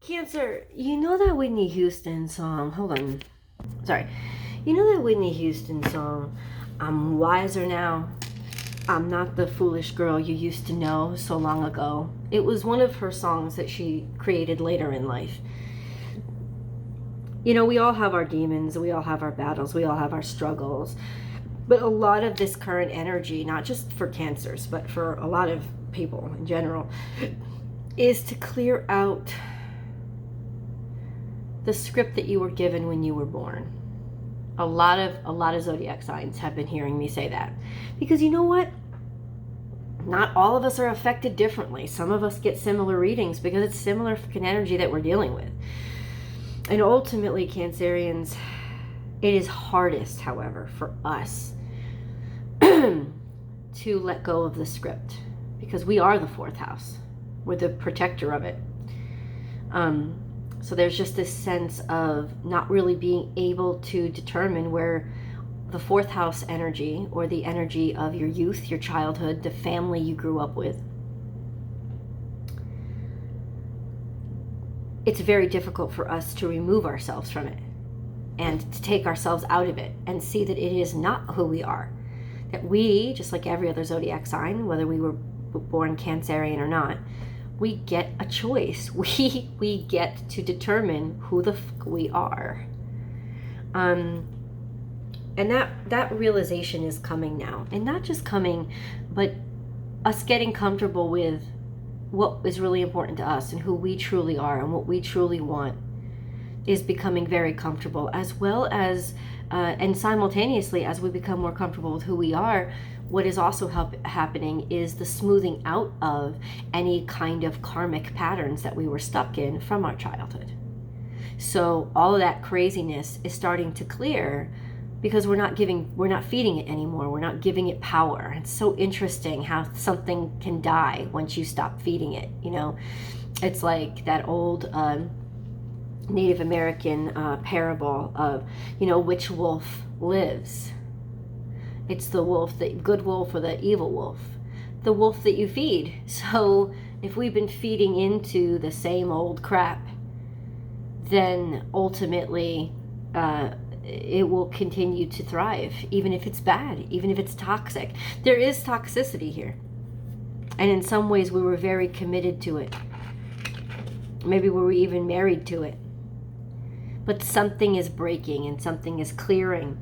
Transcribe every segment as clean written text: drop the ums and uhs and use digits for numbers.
Cancer, you know that Whitney Houston song? Hold on. Sorry. You know that Whitney Houston song, I'm wiser now. I'm not the foolish girl you used to know so long ago. It was one of her songs that she created later in life. You know, we all have our demons, we all have our battles, we all have our struggles. But a lot of this current energy, not just for cancers, but for a lot of people in general, is to clear out the script that you were given when you were born. A lot of zodiac signs have been hearing me say that. Because you know what? Not all of us are affected differently. Some of us get similar readings because it's similar fucking energy that we're dealing with. And ultimately, Cancerians, it is hardest, however, for us to let go of the script because we are the fourth house. We're the protector of it. So there's just this sense of not really being able to determine where the fourth house energy or the energy of your youth, your childhood, the family you grew up with. It's very difficult for us to remove ourselves from it and to take ourselves out of it and see that it is not who we are. That we, just like every other zodiac sign, whether we were born Cancerian or not, we get a choice. We get to determine who the fuck we are. And that realization is coming now. And not just coming, but us getting comfortable with what is really important to us and who we truly are and what we truly want is becoming very comfortable, as well as, and simultaneously, as we become more comfortable with who we are, what is also happening is the smoothing out of any kind of karmic patterns that we were stuck in from our childhood. So all of that craziness is starting to clear because we're not feeding it anymore. We're not giving it power. It's so interesting how something can die once you stop feeding it. You know, it's like that old Native American parable of, you know, which wolf lives. It's the wolf, the good wolf or the evil wolf. The wolf that you feed. So if we've been feeding into the same old crap, then ultimately it will continue to thrive, even if it's bad, even if it's toxic. There is toxicity here. And in some ways we were very committed to it. Maybe we were even married to it. But something is breaking and something is clearing.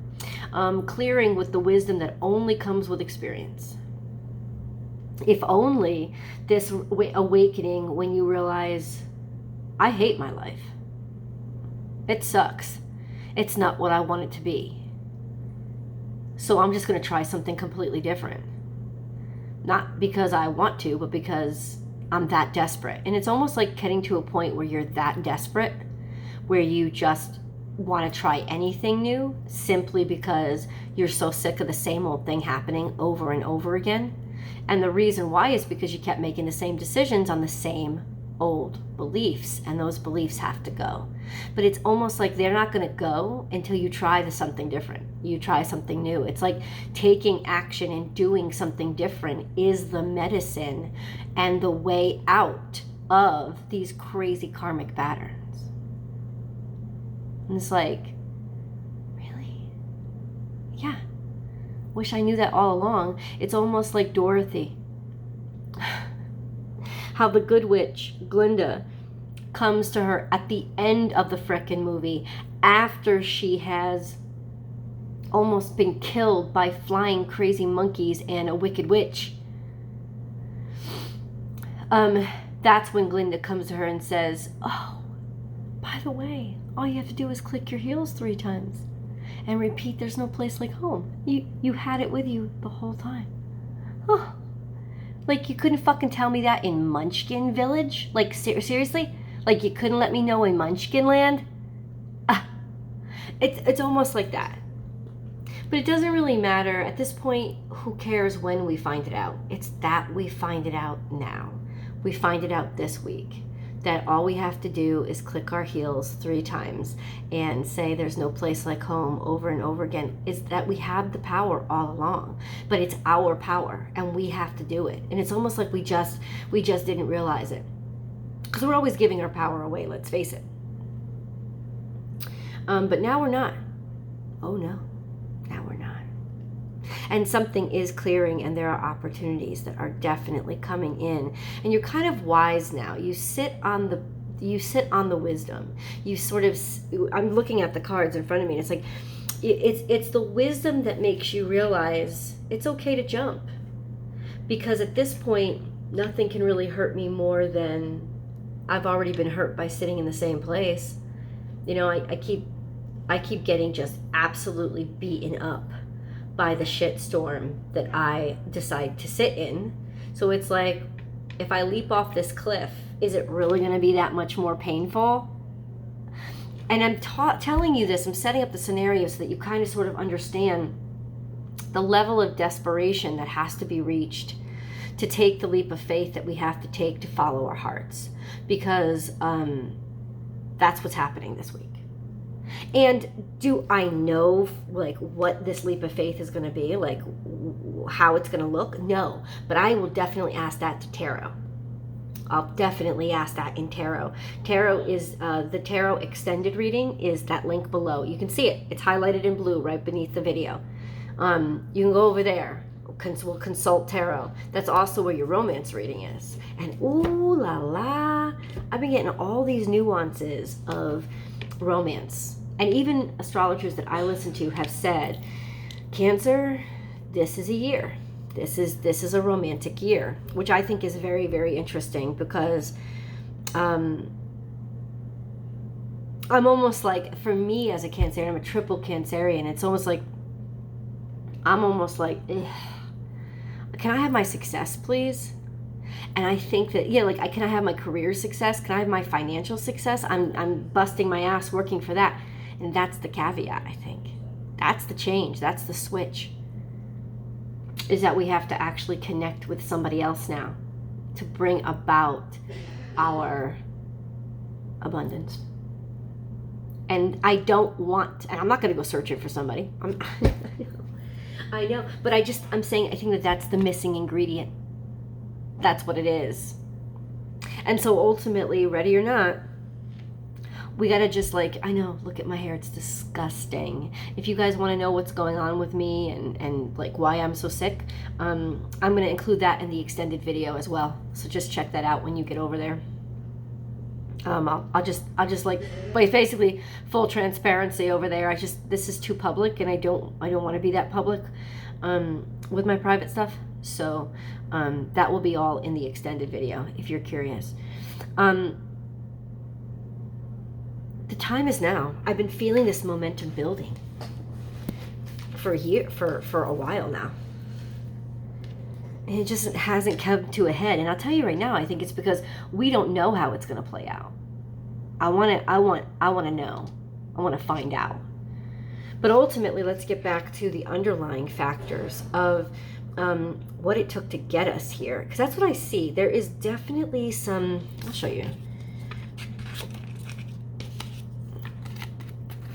Clearing with the wisdom that only comes with experience. If only this awakening when you realize, I hate my life. It sucks. It's not what I want it to be. So I'm just going to try something completely different. Not because I want to, but because I'm that desperate. And it's almost like getting to a point where you're that desperate, where you just want to try anything new simply because you're so sick of the same old thing happening over and over again. And the reason why is because you kept making the same decisions on the same old beliefs, and those beliefs have to go. But it's almost like they're not going to go until you try something different. You try something new. It's like taking action and doing something different is the medicine and the way out of these crazy karmic patterns. And it's like, really? Yeah. Wish I knew that all along. It's almost like Dorothy. How the good witch, Glinda, comes to her at the end of the frickin' movie after she has almost been killed by flying crazy monkeys and a wicked witch. That's when Glinda comes to her and says, oh, by the way, all you have to do is click your heels 3 times and repeat, there's no place like home. You had it with you the whole time. Oh, like you couldn't fucking tell me that in Munchkin Village? Like seriously? Like you couldn't let me know in Munchkin Land? It's almost like that. But it doesn't really matter. At this point, who cares when we find it out? It's that we find it out now. We find it out this week. That all we have to do is click our heels 3 times and say there's no place like home over and over again. Is that we have the power all along, but it's our power and we have to do it. And it's almost like we just didn't realize it. Because we're always giving our power away, let's face it. But now we're not. Oh no, now we're not. And something is clearing, and there are opportunities that are definitely coming in. And you're kind of wise now. You sit on the wisdom. You sort of, I'm looking at the cards in front of me, and it's like, it's the wisdom that makes you realize it's okay to jump. Because at this point, nothing can really hurt me more than I've already been hurt by sitting in the same place. You know, I keep getting just absolutely beaten up by the shitstorm that I decide to sit in. So it's like, if I leap off this cliff, is it really going to be that much more painful? And I'm telling you this, I'm setting up the scenario so that you kind of sort of understand the level of desperation that has to be reached to take the leap of faith that we have to take to follow our hearts. Because that's what's happening this week. And do I know like what this leap of faith is going to be, like how it's going to look? No, but I will definitely ask that to tarot. I'll definitely ask that in tarot. Tarot is the tarot extended reading is that link below. You can see it. It's highlighted in blue right beneath the video. You can go over there. We'll consult tarot. That's also where your romance reading is. And ooh la la, I've been getting all these nuances of romance. And even astrologers that I listen to have said, Cancer, this is a year. This is a romantic year, which I think is very, very interesting because I'm almost like, for me as a Cancerian, I'm a triple Cancerian. It's almost like, I'm almost like, can I have my success, please? And I think that, yeah, like, can I have my career success? Can I have my financial success? I'm busting my ass working for that. And that's the caveat, I think. That's the change. That's the switch. Is that we have to actually connect with somebody else now to bring about our abundance. And I don't want, and I'm not going to go searching for somebody. I know, but I'm saying I think that that's the missing ingredient. That's what it is. And so ultimately, ready or not, we got to just like, I know, look at my hair, it's disgusting. If you guys want to know what's going on with me and like why I'm so sick, I'm going to include that in the extended video as well. So just check that out when you get over there. I'll just like basically full transparency over there. This is too public, and I don't want to be that public with my private stuff. So that will be all in the extended video if you're curious. The time is now. I've been feeling this momentum building for a while now. And it just hasn't come to a head. And I'll tell you right now, I think it's because we don't know how it's going to play out. I want to know. I want to find out. But ultimately, let's get back to the underlying factors of what it took to get us here. Because that's what I see. There is definitely some, I'll show you.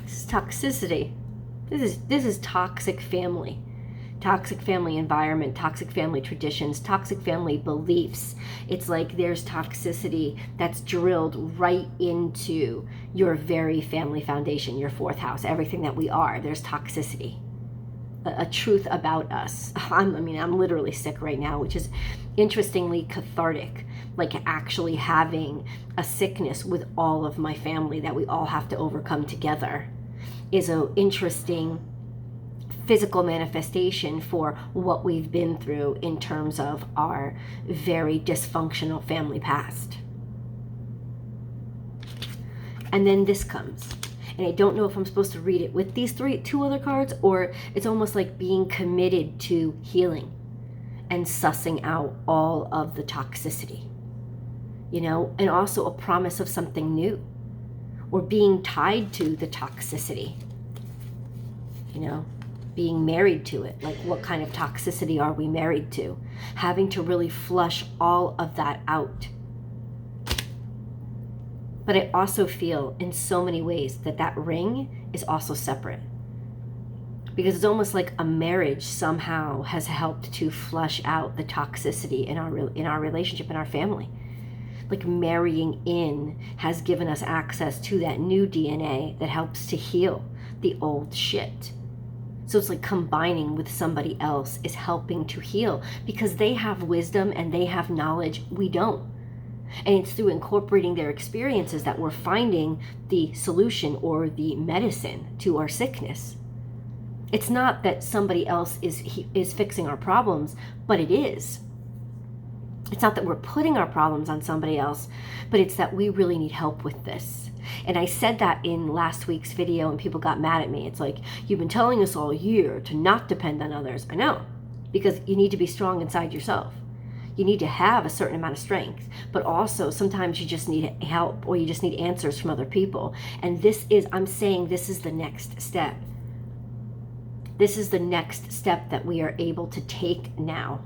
This is toxicity. This is toxic family. Toxic family environment, toxic family traditions, toxic family beliefs. It's like there's toxicity that's drilled right into your very family foundation, your fourth house, everything that we are. There's toxicity, a truth about us. I'm literally sick right now, which is interestingly cathartic, like actually having a sickness with all of my family that we all have to overcome together is an interesting physical manifestation for what we've been through in terms of our very dysfunctional family past. And then this comes, and I don't know if I'm supposed to read it with these two other cards, or it's almost like being committed to healing and sussing out all of the toxicity, and also a promise of something new, or being tied to the toxicity, being married to it. Like, what kind of toxicity are we married to? Having to really flush all of that out. But I also feel in so many ways that ring is also separate. Because it's almost like a marriage somehow has helped to flush out the toxicity in our relationship, in our family. Like marrying in has given us access to that new DNA that helps to heal the old shit. So it's like combining with somebody else is helping to heal because they have wisdom and they have knowledge we don't. And it's through incorporating their experiences that we're finding the solution or the medicine to our sickness. It's not that somebody else is fixing our problems, but it is. It's not that we're putting our problems on somebody else, but it's that we really need help with this. And I said that in last week's video and people got mad at me. It's like, you've been telling us all year to not depend on others. I know, because you need to be strong inside yourself. You need to have a certain amount of strength, but also sometimes you just need help or you just need answers from other people. And I'm saying this is the next step. This is the next step that we are able to take now,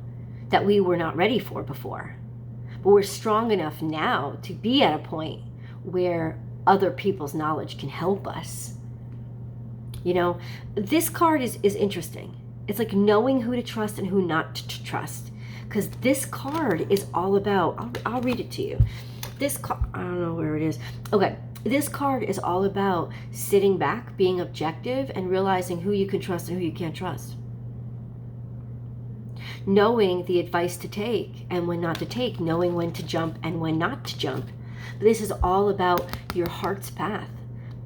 that we were not ready for before. But we're strong enough now to be at a point where other people's knowledge can help us. You know, this card is interesting. It's like knowing who to trust and who not to trust. Because this card is all about, I'll read it to you. This card, I don't know where it is. Okay, this card is all about sitting back, being objective, and realizing who you can trust and who you can't trust. Knowing the advice to take and when not to take, knowing when to jump and when not to jump. This is all about your heart's path,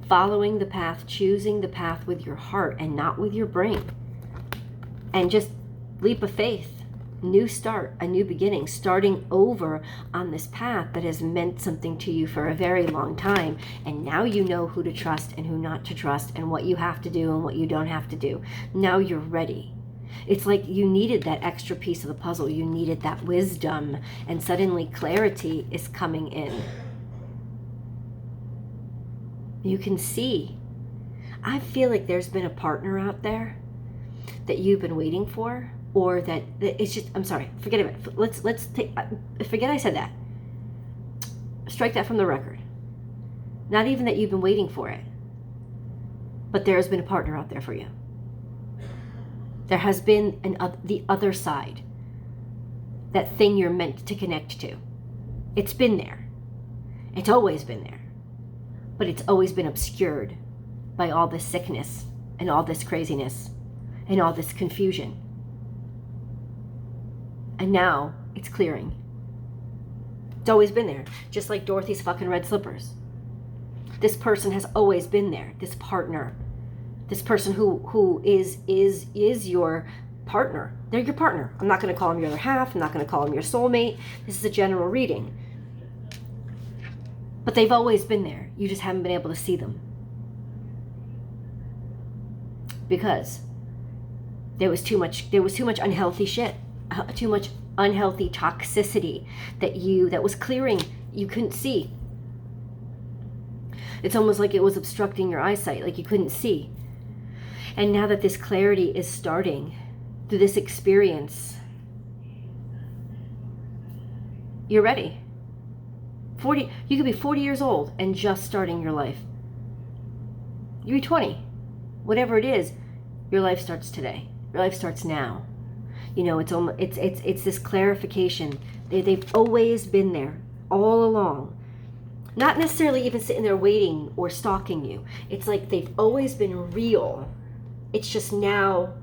following the path, choosing the path with your heart and not with your brain. And just leap of faith, new start, a new beginning, starting over on this path that has meant something to you for a very long time. And now you know who to trust and who not to trust and what you have to do and what you don't have to do. Now you're ready. It's like you needed that extra piece of the puzzle. You needed that wisdom, and suddenly clarity is coming in. You can see. I feel like there's been a partner out there that you've been waiting for, or that it's just, I'm sorry, forget it. Let's take, forget I said that. Strike that from the record. Not even that you've been waiting for it, but there has been a partner out there for you. There has been the other side, that thing you're meant to connect to. It's been there. It's always been there. But it's always been obscured by all this sickness and all this craziness and all this confusion. And now it's clearing. It's always been there, just like Dorothy's fucking red slippers. This person has always been there, this partner. This person who is your partner. They're your partner. I'm not going to call them your other half. I'm not going to call them your soulmate. This is a general reading. But they've always been there. You just haven't been able to see them. Because there was too much unhealthy shit. Too much unhealthy toxicity that was clearing. You couldn't see. It's almost like it was obstructing your eyesight, like you couldn't see. And now that this clarity is starting through this experience, you're ready. You could be 40 years old and just starting your life. You be 20. Whatever it is, your life starts today. Your life starts now. You know, it's this clarification. They've always been there all along. Not necessarily even sitting there waiting or stalking you. It's like they've always been real. It's just now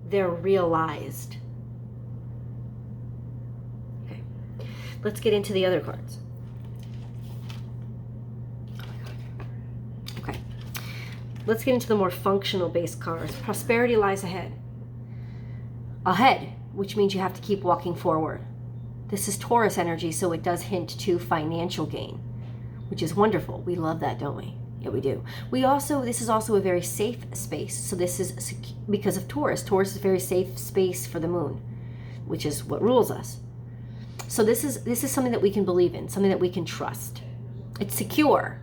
they're realized. Okay, let's get into the other cards. Oh my God. Okay, let's get into the more functional based cards. Prosperity lies ahead. Ahead, which means you have to keep walking forward. This is Taurus energy, so it does hint to financial gain, which is wonderful. We love that, don't we? Yeah, we do. This is also a very safe space. So this is because of Taurus. Taurus is a very safe space for the moon, which is what rules us. So this is something that we can believe in, something that we can trust. It's secure.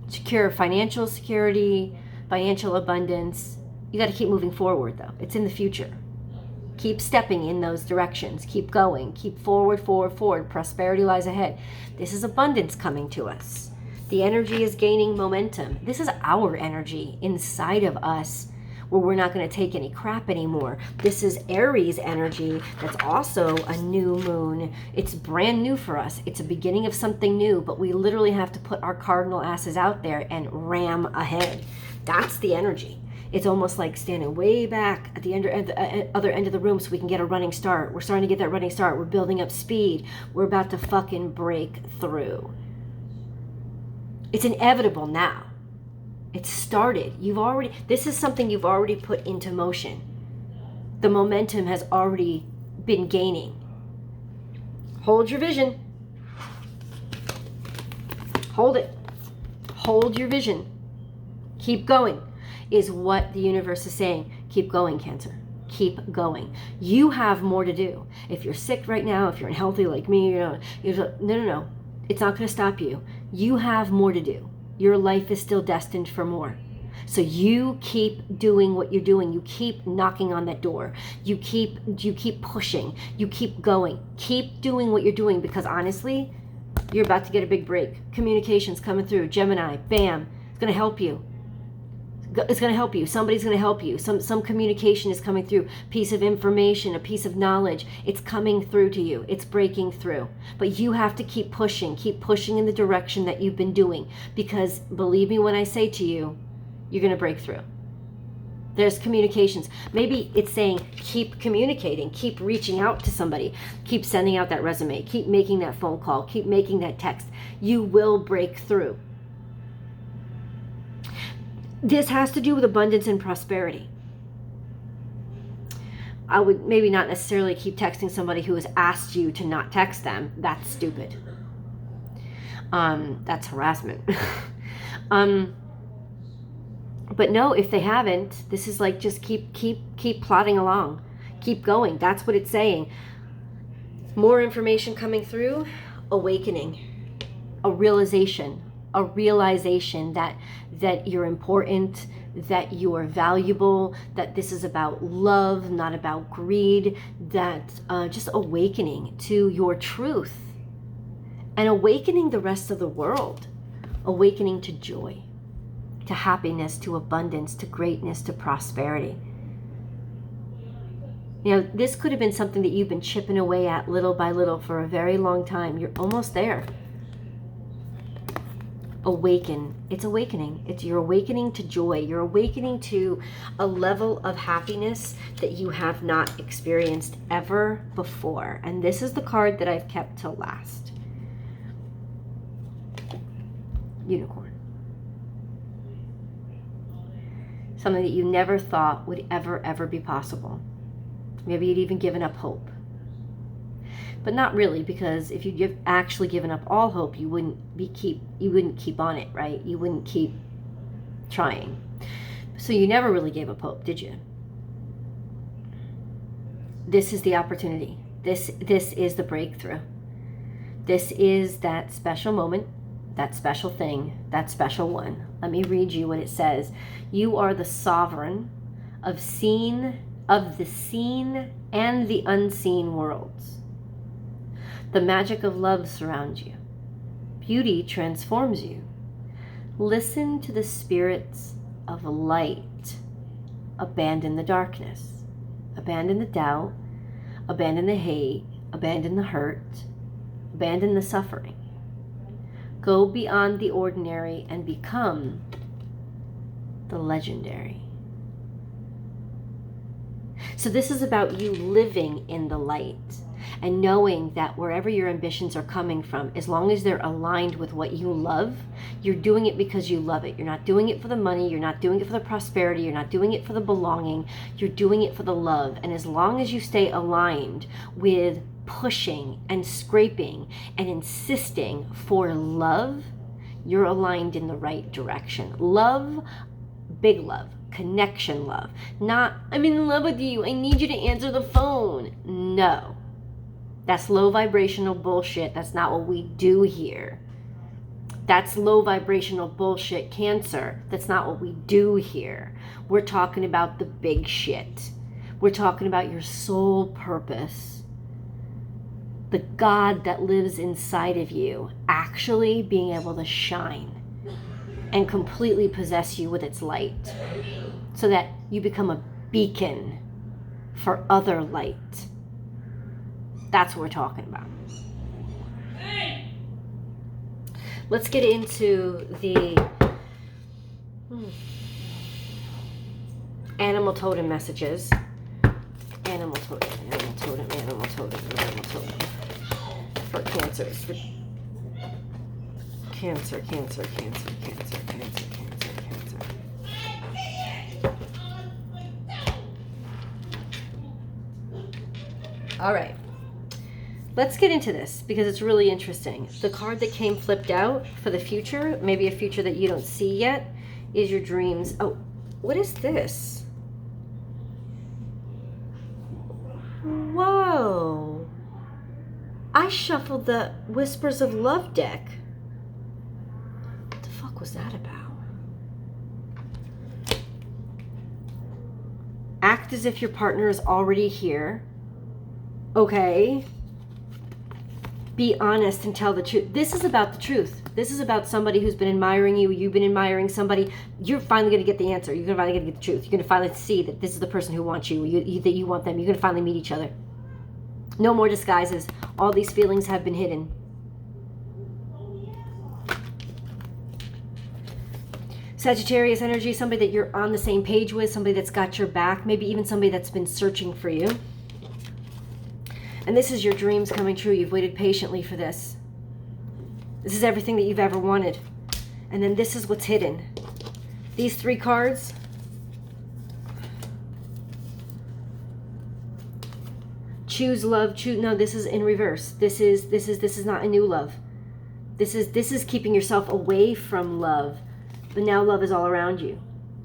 Secure financial security, financial abundance. You got to keep moving forward, though. It's in the future. Keep stepping in those directions. Keep going. Keep forward, forward, forward. Prosperity lies ahead. This is abundance coming to us. The energy is gaining momentum. This is our energy inside of us where we're not going to take any crap anymore. This is Aries energy. That's also a new moon. It's brand new for us. It's a beginning of something new, but we literally have to put our cardinal asses out there and ram ahead. That's the energy. It's almost like standing way back at the other end of the room so we can get a running start. We're starting to get that running start. We're building up speed. We're about to fucking break through. It's inevitable now. It's started. This is something you've already put into motion. The momentum has already been gaining. Hold your vision. Hold it. Hold your vision. Keep going, is what the universe is saying. Keep going, Cancer. Keep going. You have more to do. If you're sick right now, if you're unhealthy like me, no. It's not going to stop you. You have more to do. Your life is still destined for more. So you keep doing what you're doing. You keep knocking on that door. You keep pushing. You keep going. Keep doing what you're doing, because honestly, you're about to get a big break. Communications coming through. Gemini, bam. It's going to help you. It's going to help you. Somebody's going to help you. Some communication is coming through. Piece of information, a piece of knowledge. It's coming through to you. It's breaking through. But you have to keep pushing in the direction that you've been doing. Because believe me when I say to you, you're going to break through. There's communications. Maybe it's saying keep communicating, keep reaching out to somebody, keep sending out that resume, keep making that phone call, keep making that text. You will break through. This has to do with abundance and prosperity. I would maybe not necessarily keep texting somebody who has asked you to not text them. That's stupid. That's harassment. But no, if they haven't, this is like just keep plodding along. Keep going. That's what it's saying. More information coming through. Awakening. A realization that you're important, that you are valuable, that this is about love, not about greed, that just awakening to your truth and awakening the rest of the world, awakening to joy, to happiness, to abundance, to greatness, to prosperity. You know, this could have been something that you've been chipping away at little by little for a very long time. You're almost there. Awaken. It's awakening. You're awakening to joy. You're awakening to a level of happiness that you have not experienced ever before. And this is the card that I've kept till last. Unicorn. Something that you never thought would ever be possible. Maybe you'd even given up hope. But not really, because if you'd actually given up all hope, you wouldn't keep on it, right? You wouldn't keep trying. So you never really gave up hope, did you? This is the opportunity. This is the breakthrough. This is that special moment, that special thing, that special one. Let me read you what it says. You are the sovereign of the seen and the unseen worlds. The magic of love surrounds you. Beauty transforms you. Listen to the spirits of light. Abandon the darkness. Abandon the doubt. Abandon the hate. Abandon the hurt. Abandon the suffering. Go beyond the ordinary and become the legendary. So this is about you living in the light and knowing that wherever your ambitions are coming from, as long as they're aligned with what you love, you're doing it because you love it. You're not doing it for the money. You're not doing it for the prosperity. You're not doing it for the belonging. You're doing it for the love. And as long as you stay aligned with pushing and scraping and insisting for love, you're aligned in the right direction. Love, big love. Connection love. Not, I'm in love with you, I need you to answer the phone. No. That's low vibrational bullshit. That's not what we do here. That's low vibrational bullshit, Cancer. That's not what we do here. We're talking about the big shit. We're talking about your soul purpose. The God that lives inside of you actually being able to shine and completely possess you with its light. so that you become a beacon for other light. That's what we're talking about. Let's get into the animal totem messages. Animal totem, animal totem, animal totem, animal totem. For cancers. For cancer, cancer, cancer, cancer, cancer, cancer, cancer. All right. Let's get into this because it's really interesting. The card that came flipped out for the future, maybe a future that you don't see yet, is your dreams. Oh, what is this? Whoa. I shuffled the Whispers of Love deck. What the fuck was that about? Act as if your partner is already here. Okay. Be honest and tell the truth. This is about the truth. This is about somebody who's been admiring you. You've been admiring somebody. You're finally going to get the answer. You're finally going to get the truth. You're going to finally see that this is the person who wants you, that you want them. You're going to finally meet each other. No more disguises. All these feelings have been hidden. Sagittarius energy, somebody that you're on the same page with, somebody that's got your back, maybe even somebody that's been searching for you. And this is your dreams coming true. You've waited patiently for this. This is everything that you've ever wanted. And then this is what's hidden. These 3 cards. Choose love, choose. No, this is in reverse. This is not a new love. This is keeping yourself away from love. But now love is all around you.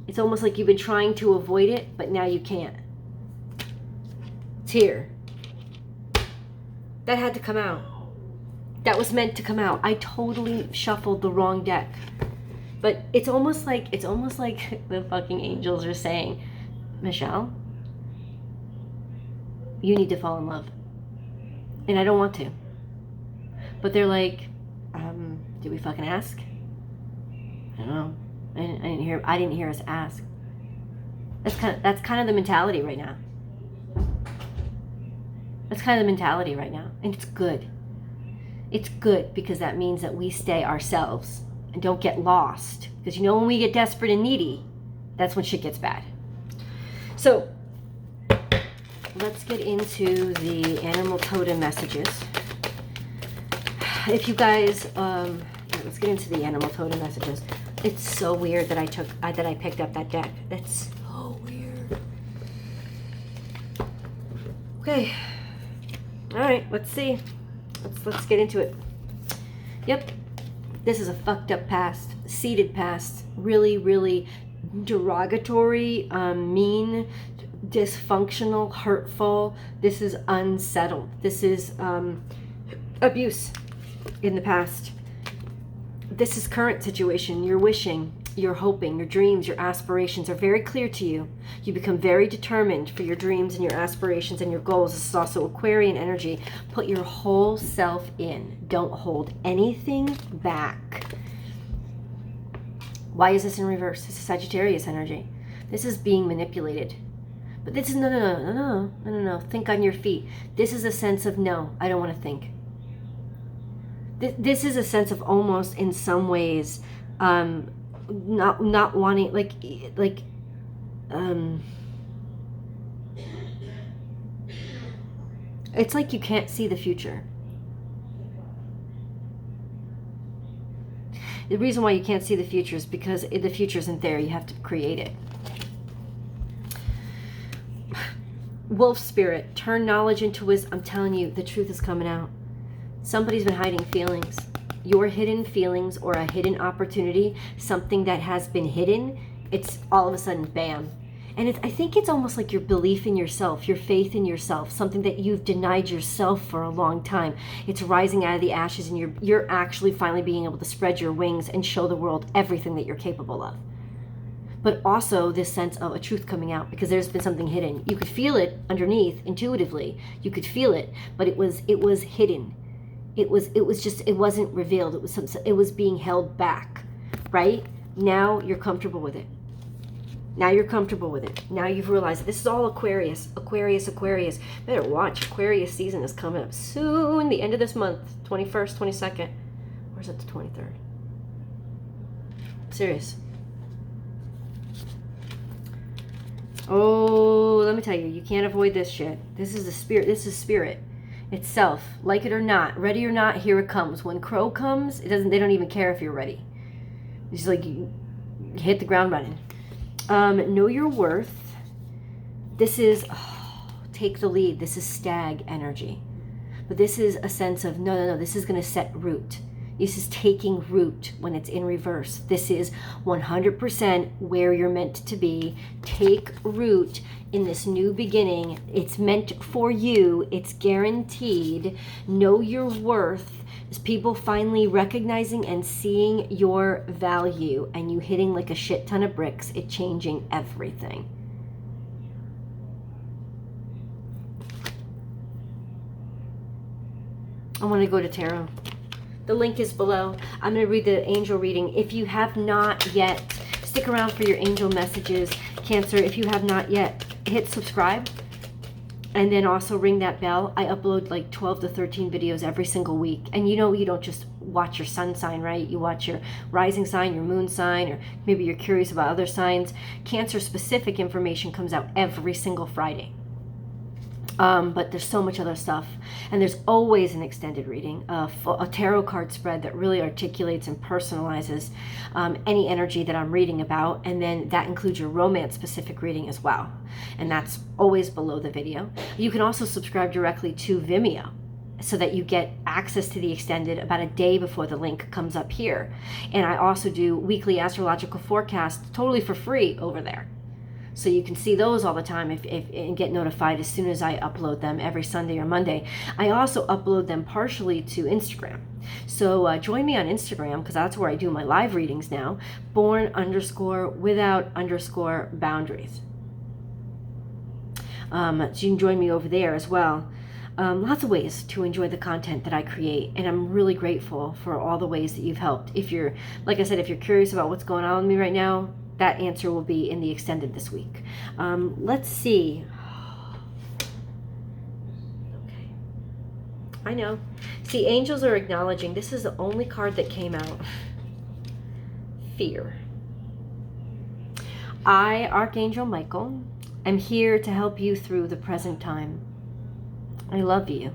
It's almost like you've been trying to avoid it, but now you can't. It's here. That had to come out. That was meant to come out. I totally shuffled the wrong deck. But it's almost like the fucking angels are saying, Michelle, you need to fall in love. And I don't want to. But they're like, did we fucking ask? I don't know. I didn't hear us ask. That's kind of the mentality right now. That's kind of the mentality right now. And it's good. It's good because that means that we stay ourselves and don't get lost. Because when we get desperate and needy, that's when shit gets bad. So, let's get into the animal totem messages. If you guys, let's get into the animal totem messages. It's so weird that I picked up that deck. That's so weird. Okay. All right, let's see. Let's get into it. Yep. This is a fucked up past, seeded past, really, really derogatory, mean, dysfunctional, hurtful. This is unsettled. This is abuse in the past. This is current situation. You're wishing, you're hoping, your dreams, your aspirations are very clear to you. You become very determined for your dreams and your aspirations and your goals. This is also Aquarian energy. Put your whole self in. Don't hold anything back. Why is this in reverse? This is Sagittarius energy. This is being manipulated. But this is no. Think on your feet. This is a sense of no, I don't want to think. This is a sense of almost in some ways not wanting it's like you can't see the future. The reason why you can't see the future is because the future isn't there. You have to create it. Wolf spirit, turn knowledge into wisdom. I'm telling you, the truth is coming out. Somebody's been hiding feelings. Your hidden feelings or a hidden opportunity, something that has been hidden, it's all of a sudden, bam. And I think it's almost like your belief in yourself, your faith in yourself, something that you've denied yourself for a long time. It's rising out of the ashes and you're actually finally being able to spread your wings and show the world everything that you're capable of. But also this sense of a truth coming out because there's been something hidden. You could feel it underneath intuitively. You could feel it, but it was hidden. It wasn't revealed. It was being held back, right? Now you're comfortable with it. Now you're comfortable with it. Now you've realized this is all Aquarius. Aquarius, Aquarius. Better watch. Aquarius season is coming up soon. The end of this month. 21st, 22nd. Or is it the 23rd? Serious. Oh, let me tell you. You can't avoid this shit. This is the spirit. This is spirit itself. Like it or not. Ready or not, here it comes. When Crow comes, they don't even care if you're ready. It's like you hit the ground running. Know your worth. This is, take the lead. This is stag energy. But this is a sense of, no, this is going to set root. This is taking root when it's in reverse. This is 100% where you're meant to be. Take root in this new beginning. It's meant for you. It's guaranteed. Know your worth. Is people finally recognizing and seeing your value, and you hitting like a shit ton of bricks, it changing everything. I want to go to tarot. The link is below. I'm going to read the angel reading. If you have not yet, stick around for your angel messages. Cancer, if you have not yet, hit subscribe. And then also ring that bell. I upload like 12 to 13 videos every single week. And you know, you don't just watch your sun sign, right? You watch your rising sign, your moon sign, or maybe you're curious about other signs. Cancer specific information comes out every single Friday. But there's so much other stuff. And there's always an extended reading, a tarot card spread that really articulates and personalizes any energy that I'm reading about. And then that includes your romance specific reading as well. And that's always below the video. You can also subscribe directly to Vimeo so that you get access to the extended about a day before the link comes up here. And I also do weekly astrological forecasts totally for free over there. So you can see those all the time and get notified as soon as I upload them every Sunday or Monday. I also upload them partially to Instagram. So join me on Instagram, because that's where I do my live readings now. born_without_boundaries. So you can join me over there as well. Lots of ways to enjoy the content that I create, and I'm really grateful for all the ways that you've helped. If you're, like I said, if you're curious about what's going on with me right now, that answer will be in the extended this week. Let's see. Okay. I know. See, angels are acknowledging. This is the only card that came out. Fear. I, Archangel Michael, am here to help you through the present time. I love you.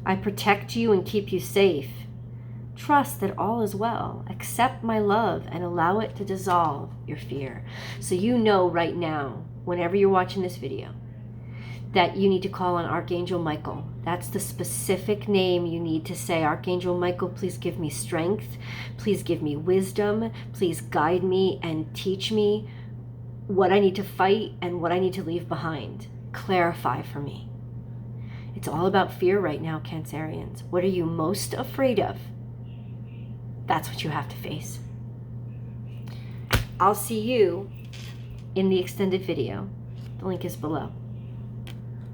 I protect you and keep you safe. Trust that all is well. Accept my love and allow it to dissolve your fear. So you know right now, whenever you're watching this video, that you need to call on Archangel Michael. That's the specific name you need to say. Archangel Michael, please give me strength. Please give me wisdom. Please guide me and teach me what I need to fight and what I need to leave behind. Clarify for me. It's all about fear right now, Cancerians. What are you most afraid of? That's what you have to face. I'll see you in the extended video. The link is below.